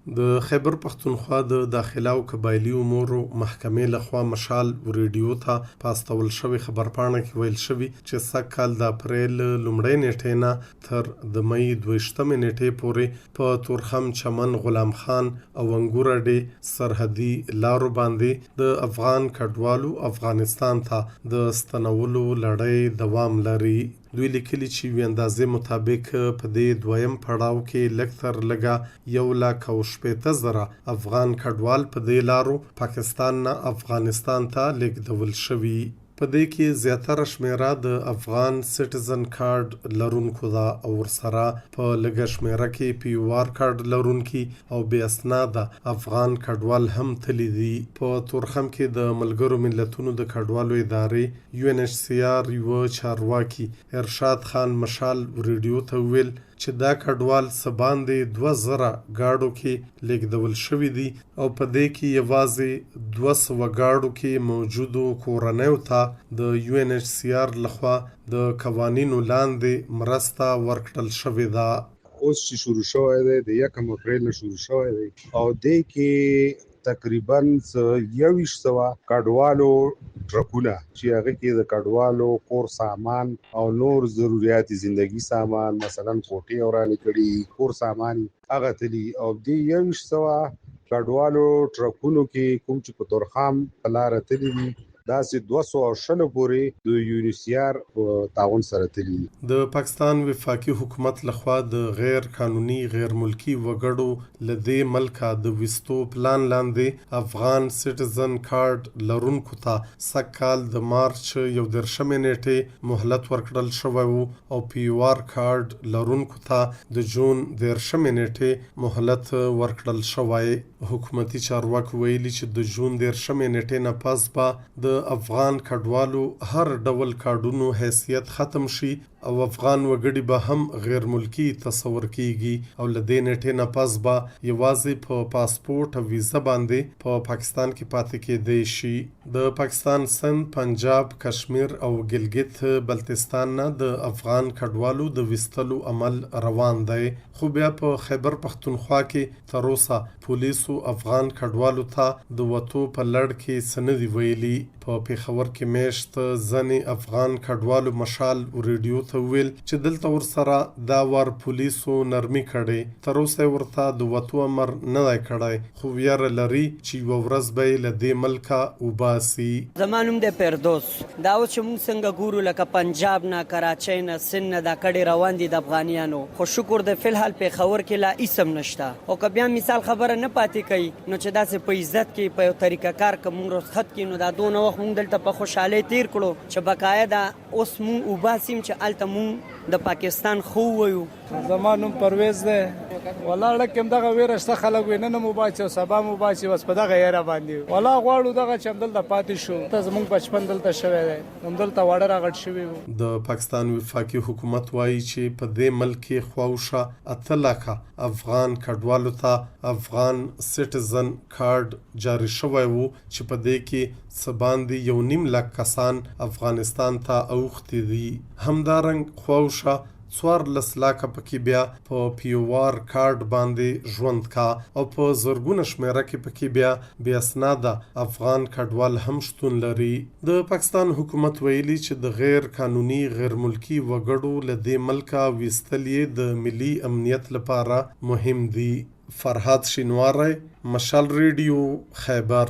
د خیبر پښتونخوا د داخله او قبایلی امورو محکمې لخوا مشال ریډیو ته پاستول شوی خبرپاڼه کې ویل شوی چې سږ کال د اپریل لومړۍ نیټې نه تر د مئی 22 نیټې پورې په تورخم چمن غلام خان او انګور اډې سرحدي لارو باندې د افغان کډوالو افغانستان ته د ستنولو لړۍ دوام لري. دوی لیکلي چې یوې اندازې مطابق په دې دویم پړاو کې لږ تر لږه 1,60,000 افغان کډوال په دې لارو پاکستان نه افغانستان ته لیږدول شوي. په دې کې زیاتره شمیره د افغان سټیزن کارت لرونکو ده او ورسره په لږه شمیره کې پیوار کارت لرونکي او بې اسناده افغان کډوال هم تللي دي. په تورخم کې د ملګرو ملتونو د کډوالو ادارې UNHCR یو چارواکي ارشاد خان مشال ریډیو ته ویل چې دا کډوال سباندې 2000 گاډو کې لیږدول شوي دي او په دې کې یوازې 200 گاډو کې موجودو کورنیو ته د UNHCR لخوا د قوانینو لاندې مرسته ورکړل شوې ده. اوس چې شروع شوی دی د 1 اپریل نه شروع شوی دی او دې کې تقریبا 2100 کډوالو ټرکونه چې هغه کې د کډوالو کور سامان او نور ضرورت زندگی سامان مثلا کوټي اورانه کړي کور سامان هغه تلی او دې 2100 کډوالو ټرکونو کې کوم چې په تورخم په لار تلی دي دا سي 200 پورې د UNHCR تعاون سره تلی. د پاکستان وفاقي حکومت لخوا د غیر قانوني غیر ملکی وګړو لدې ملکه د وستو پلان لاندې افغان سټیزن کارت لرونکو ته سکال د مارچ 11 نیټې مهلت ورکړل شوی او پیوار کارت لرونکو ته د جون 13 نیټې مهلت ورکړل شوی. حکومتي چارواکي ویلي چې د جون 13 نیټې نه پس به د افغان کډوالو هر ډول کارډونو حیثیت ختم شي او افغان وګړي به هم غیر ملکی تصور کیږي او لدې نیټې نه پس به یوازې په پاسپورت او ویزا باندې په پاکستان کې پاتې کېدی شي. د پاکستان سند پنجاب کشمیر او ګلګت بلتستان نه د افغان کډوالو د وستلو عمل روان دی خو بیا په خیبر پښتونخوا کې تر اوسه پولیسو افغان کډوالو ته د وټو په لړ کې سندي ویلي. په پیښور کې میشت ځنې افغان کډوالو مشال ریډیو ته ویل چې دلته ورسره دا ور پولیسو نرمي کړي تر اوسه ورته د وټو امر نه دی کړی خو ویره لري چې یو ورځ به له دې ملکه وباسي. زمانوم د پردوس دا اوس چې موږ څنګه ګورو لکه پنجاب نه کراچۍ نه سند نه دا کډي روان دي د افغانیانو خو شکر د فلحال پیښور کې لا اسم نشته او که بیا مثال خبره نه پاتې کوي نو چې داسې په عزت کې په طریقه کار کوم رخصت کې نو دا دونه وخت موږ دلته په خوشاله تیر کړو چې بقاعده اوس موږ وباسیم چې الته موږ د پاکستان خو وایو. زمانوم پرویز ده ولاړه کوم دغه ویرشته خلک ویننه مباچ او سبا مباچ بس په دغه یاره باندې ولا غواړو دغه چې دلته پاتې شو ته زموږ بچپن دلته شوی دی هم دلته وړه راغټ شوی وو. د پاکستان وفاقي حکومت وایي چې په دې ملک کې خواوشه 8 لکه افغان کډوالو ته افغان سټیزن کارت جاری شوی وو چې په دې کې سباندې 1.5 لک کسان افغانستان ته اوختي دي. همدارنګ خواوشه 14 لکه پکې بیا په پیوار کارت باندې ژوند کا او په زرګونه شمیره کې پکې بیا بې اسناده افغان کډوال هم شتون لري. د پاکستان حکومت ویلي چې د غیر قانوني غیر ملکی وګړو له دې ملکه ویستل د ملي امنیت لپاره مهم دي. فرهاد شینواری مشال ریډیو خیبر.